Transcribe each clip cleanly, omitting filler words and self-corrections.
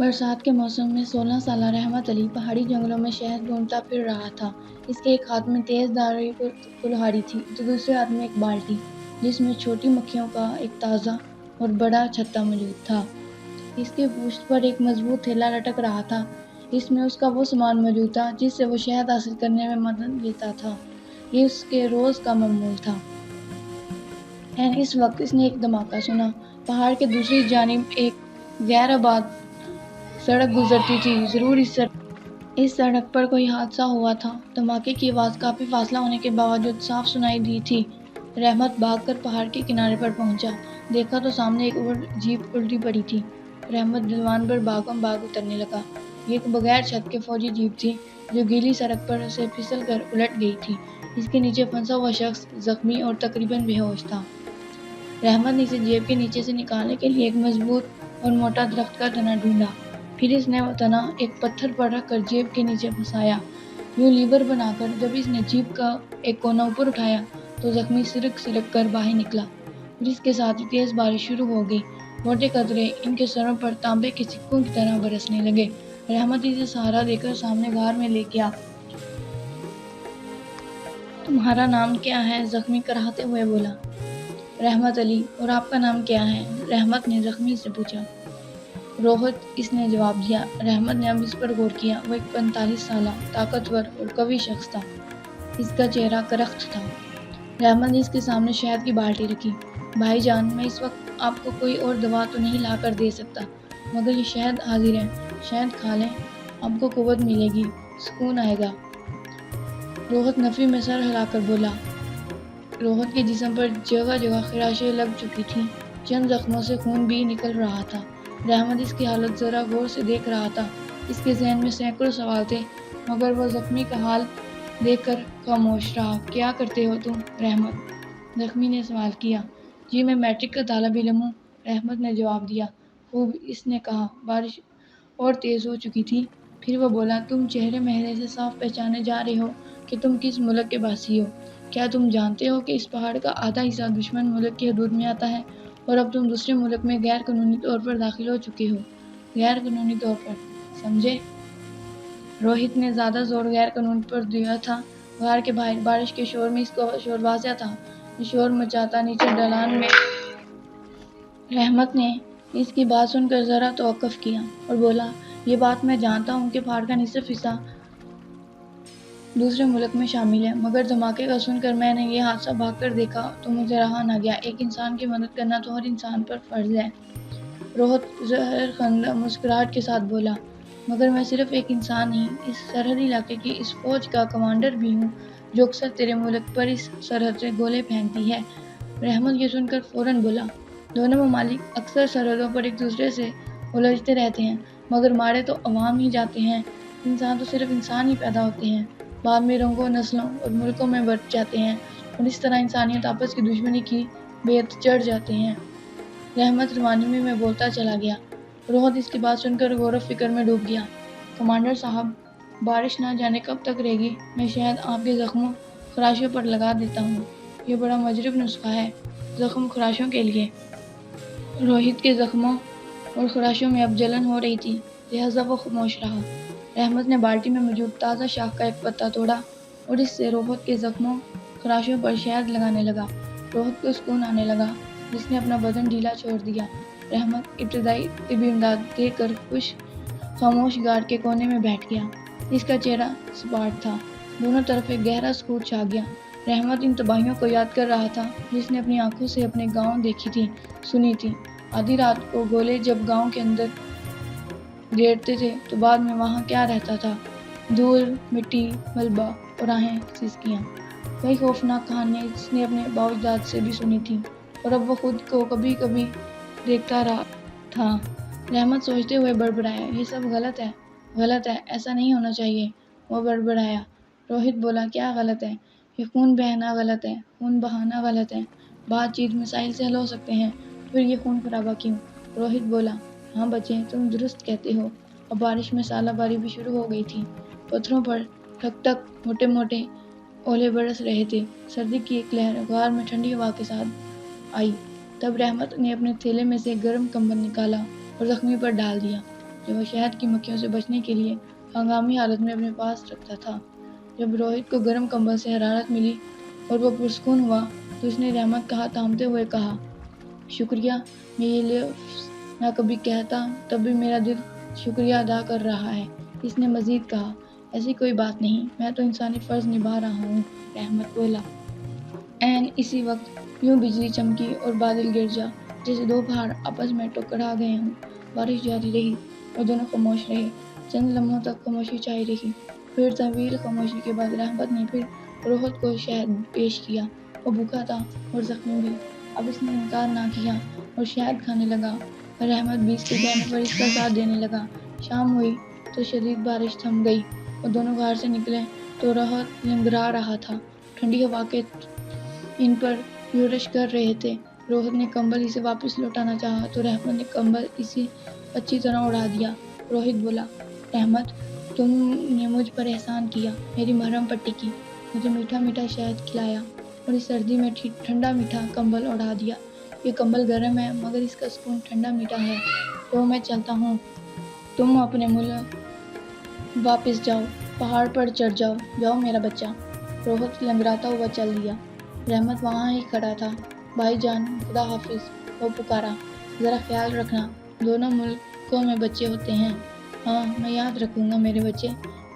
برسات کے موسم میں 16 سالہ رحمت علی پہاڑی جنگلوں میں شہد ڈھونڈتا پھر رہا تھا۔ اس کے ایک ہاتھ میں تیز دھاری کلہاڑی تھی تو دوسرے ہاتھ میں ایک بالٹی جس میں چھوٹی مکھیوں کا ایک تازہ اور بڑا چھتا موجود تھا۔ اس کے پشت پر ایک مضبوط تھیلا لٹک رہا تھا۔ اس میں اس کا وہ سامان موجود تھا جس سے وہ شہد حاصل کرنے میں مدد لیتا تھا۔ یہ اس کے روز کا معمول تھا۔ اس وقت اس نے ایک دھماکہ سنا۔ پہاڑ کے دوسری جانب ایک غیر آباد سڑک گزرتی تھی۔ ضرور اس سڑک پر کوئی حادثہ ہوا تھا۔ دھماکے کی آواز کافی فاصلہ ہونے کے باوجود صاف سنائی دی تھی۔ رحمت بھاگ کر پہاڑ کے کنارے پر پہنچا۔ دیکھا تو سامنے ایک جیپ الٹی پڑی تھی۔ رحمت ڈھلوان پر بھاگم بھاگ اترنے لگا۔ یہ ایک بغیر چھت کے فوجی جیپ تھی جو گیلی سڑک پر سے پھسل کر الٹ گئی تھی۔ اس کے نیچے پھنسا ہوا شخص زخمی اور تقریباً بے ہوش تھا۔ رحمت نے اسے جیپ کے نیچے سے نکالنے کے لیے ایک مضبوط اور موٹا درخت کا تنا ڈھونڈا۔ پھر اس نے وہ تنا ایک پتھر پر رکھ کر جیپ کے نیچے پھنسایا۔ یوں لیور بنا کر جب اس نے جیپ کا ایک کونا اوپر اٹھایا تو زخمی سرک سرک کر باہر نکلا اور اس کے ساتھ ہی تیز بارش شروع ہو گئی۔ موٹے قطرے ان کے سروں پر تانبے کے سکوں کی طرح برسنے لگے۔ رحمت اسے سہارا دے کر سامنے غار میں لے گیا۔ تمہارا نام کیا ہے؟ زخمی کراہتے ہوئے بولا۔ رحمت علی۔ اور آپ کا نام کیا ہے؟ رحمت نے زخمی سے پوچھا۔ روہت، اس نے جواب دیا۔ رحمت نے اب اس پر غور کیا۔ وہ ایک 45 سالہ طاقتور اور قوی شخص تھا۔ اس کا چہرہ کرخت تھا۔ رحمت نے اس کے سامنے شہد کی بالٹی رکھی۔ بھائی جان، میں اس وقت آپ کو کوئی اور دوا تو نہیں لا کر دے سکتا مگر یہ شہد حاضر ہے۔ شہد کھا لیں، آپ کو قوت ملے گی، سکون آئے گا۔ روہت نفی میں سر ہلا کر بولا۔ روہت کے جسم پر جگہ جگہ خراشیں لگ چکی تھیں۔ چند زخموں سے خون بھی نکل رہا تھا۔ رحمت اس کی حالت ذرا غور سے دیکھ رہا تھا۔ اس کے ذہن میں سینکڑوں سوال تھے مگر وہ زخمی کا حال دیکھ کر خاموش رہا۔ کیا کرتے ہو تم؟ رحمت، زخمی نے سوال کیا۔ جی میں میٹرک کا طالب علم ہوں، رحمت نے جواب دیا۔ خوب، اس نے کہا۔ بارش اور تیز ہو چکی تھی۔ پھر وہ بولا، تم چہرے مہرے سے صاف پہچانے جا رہے ہو کہ تم کس ملک کے باسی ہو۔ کیا تم جانتے ہو کہ اس پہاڑ کا آدھا حصہ دشمن ملک کی حدود میں آتا ہے اور اب تم دوسرے ملک میں غیر قانونی طور پر داخل ہو چکے ہو؟ غیر قانونی طور پر، سمجھے؟ روہت نے زیادہ زور غیر قانونی پر دیا تھا۔ غار کے باہر بارش کے شور میں اس کا شور واضح تھا۔ یہ شور مچاتا نیچے ڈھلان میں۔ رحمت نے اس کی بات سن کر ذرا توقف کیا اور بولا، یہ بات میں جانتا ہوں کہ پہاڑ کا نصف حصہ دوسرے ملک میں شامل ہے مگر دھماکے کا سن کر میں نے یہ حادثہ بھاگ کر دیکھا تو مجھے رہا نہ گیا۔ ایک انسان کی مدد کرنا تو ہر انسان پر فرض ہے۔ روہت زہر خندہ مسکراہٹ کے ساتھ بولا، مگر میں صرف ایک انسان نہیں، اس سرحدی علاقے کی اس فوج کا کمانڈر بھی ہوں جو اکثر تیرے ملک پر اس سرحد سے گولے پھینکتی ہے۔ رحمت یہ سن کر فوراً بولا، دونوں ممالک اکثر سرحدوں پر ایک دوسرے سے الجھتے رہتے ہیں مگر مارے تو عوام ہی جاتے ہیں۔ انسان تو صرف انسان ہی پیدا ہوتے ہیں، بعد میں رنگوں، نسلوں اور ملکوں میں بٹ جاتے ہیں اور اس طرح انسانیت آپس کی دشمنی کی بھیت چڑھ جاتے ہیں۔ رحمت روانوی میں بولتا چلا گیا۔ روہت اس کی بات سن کر غور و فکر میں ڈوب گیا۔ کمانڈر صاحب، بارش نہ جانے کب تک رہے گی؟ میں شہد آپ کے زخموں خراشوں پر لگا دیتا ہوں۔ یہ بڑا مجرب نسخہ ہے زخم خراشوں کے لیے۔ روہت کے زخموں اور خراشوں میں اب جلن ہو رہی تھی لہذا وہ خاموش رہا۔ رحمت نے بالٹی میں موجود تازہ شاخ کا ایک پتا توڑا اور اس سے روہت کے زخموں خراشوں پر شہد لگانے لگا۔ روہت کو سکون آنے لگا۔ جس نے اپنا بدن ڈھیلا چھوڑ دیا۔ رحمت ابتدائی طبی امداد دے کر خاموش غار کے کونے میں بیٹھ گیا۔ اس کا چہرہ سپاٹ تھا۔ دونوں طرف ایک گہرا سکوت چھا گیا۔ رحمت ان تباہیوں کو یاد کر رہا تھا جس نے اپنی آنکھوں سے اپنے گاؤں دیکھی تھی، سنی تھی۔ آدھی رات کو گولے جب گاؤں کے اندر گرتے تھے تو بعد میں وہاں کیا رہتا تھا؟ دھول، مٹی، ملبہ اور آہیں سسکیاں۔ کئی خوفناک کہانیاں اس نے اپنے بااجداد سے بھی سنی تھیں اور اب وہ خود کو کبھی کبھی دیکھتا رہا تھا۔ رحمت سوچتے ہوئے بڑبڑایا، یہ سب غلط ہے، غلط ہے، ایسا نہیں ہونا چاہیے۔ وہ بڑبڑایا۔ روہت بولا، کیا غلط ہے؟ یہ خون بہنا غلط ہے، خون بہانا غلط ہے۔ بات چیت مسائل سے حل ہو سکتے ہیں، پھر یہ خون خرابہ کیوں؟ روہت بولا، ہاں بچے، تم درست کہتے ہو۔ اب بارش میں ژالہ باری بھی شروع ہو گئی تھی۔ پتھروں پر ٹھک ٹھک موٹے موٹے اولے برس رہے تھے۔ سردی کی ایک لہر غار میں ٹھنڈی ہوا کے ساتھ آئی۔ تب رحمت نے اپنے تھیلے میں سے ایک گرم کمبل نکالا اور زخمی پر ڈال دیا۔ جو وہ شہد کی مکھیوں سے بچنے کے لیے ہنگامی حالت میں اپنے پاس رکھتا تھا۔ جب روہت کو گرم کمبل سے حرارت ملی اور وہ پرسکون ہوا تو اس نے رحمت کا ہاتھ تھامتے ہوئے کہا، شکریہ، میں یہ لفظ نہ کبھی کہتا تب بھی میرا دل شکریہ ادا کر رہا ہے۔ اس نے مزید کہا، ایسی کوئی بات نہیں، میں تو انسانی فرض نبھا رہا ہوں۔ رحمت بولا۔ عین اسی وقت یوں بجلی چمکی اور بادل گرجا جیسے دو پہاڑ آپس میں ٹکرا گئے ہوں۔ بارش جاری رہی اور دونوں خاموش رہے۔ چند لمحوں تک خاموشی چھائی رہی۔ پھر طویل خاموشی کے بعد رحمت نے پھر روہت کو شہد پیش کیا۔ وہ بھوکا تھا اور زخمی بھی۔ اب اس نے انکار نہ کیا اور شہد کھانے لگا۔ رحمت بھی اس کے کہنے پر اس کا ساتھ دینے لگا۔ شام ہوئی تو شدید بارش تھم گئی اور دونوں گھر سے نکلے تو روہت لنگڑا رہا تھا۔ ٹھنڈی ہوا کے ان پر یورش کر رہے تھے۔ روہت نے کمبل اسے واپس لوٹانا چاہا تو رحمت نے کمبل اسے اچھی طرح اڑا دیا۔ روہت بولا، رحمت، تم نے مجھ پر احسان کیا، میری محرم پٹی کی، مجھے میٹھا میٹھا شہد کھلایا اور اس سردی میں ٹھنڈا میٹھا کمبل اڑا دیا۔ یہ کمبل گرم ہے مگر اس کا سکون ٹھنڈا میٹھا ہے۔ تو میں چلتا ہوں، تم اپنے ملک واپس جاؤ، پہاڑ پر چڑھ جاؤ، جاؤ میرا بچہ۔ روہت لنگڑاتا ہوا چل دیا۔ رحمت وہاں ہی کھڑا تھا۔ بھائی جان، خدا حافظ، وہ پکارا، ذرا خیال رکھنا، دونوں ملکوں میں بچے ہوتے ہیں۔ ہاں، میں یاد رکھوں گا میرے بچے۔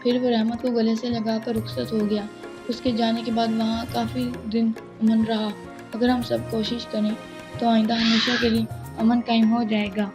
پھر وہ رحمت کو گلے سے لگا کر رخصت ہو گیا۔ اس کے جانے کے بعد وہاں کافی دن امن رہا۔ اگر ہم سب کوشش کریں تو آئندہ ہمیشہ کے لیے امن قائم ہو جائے گا۔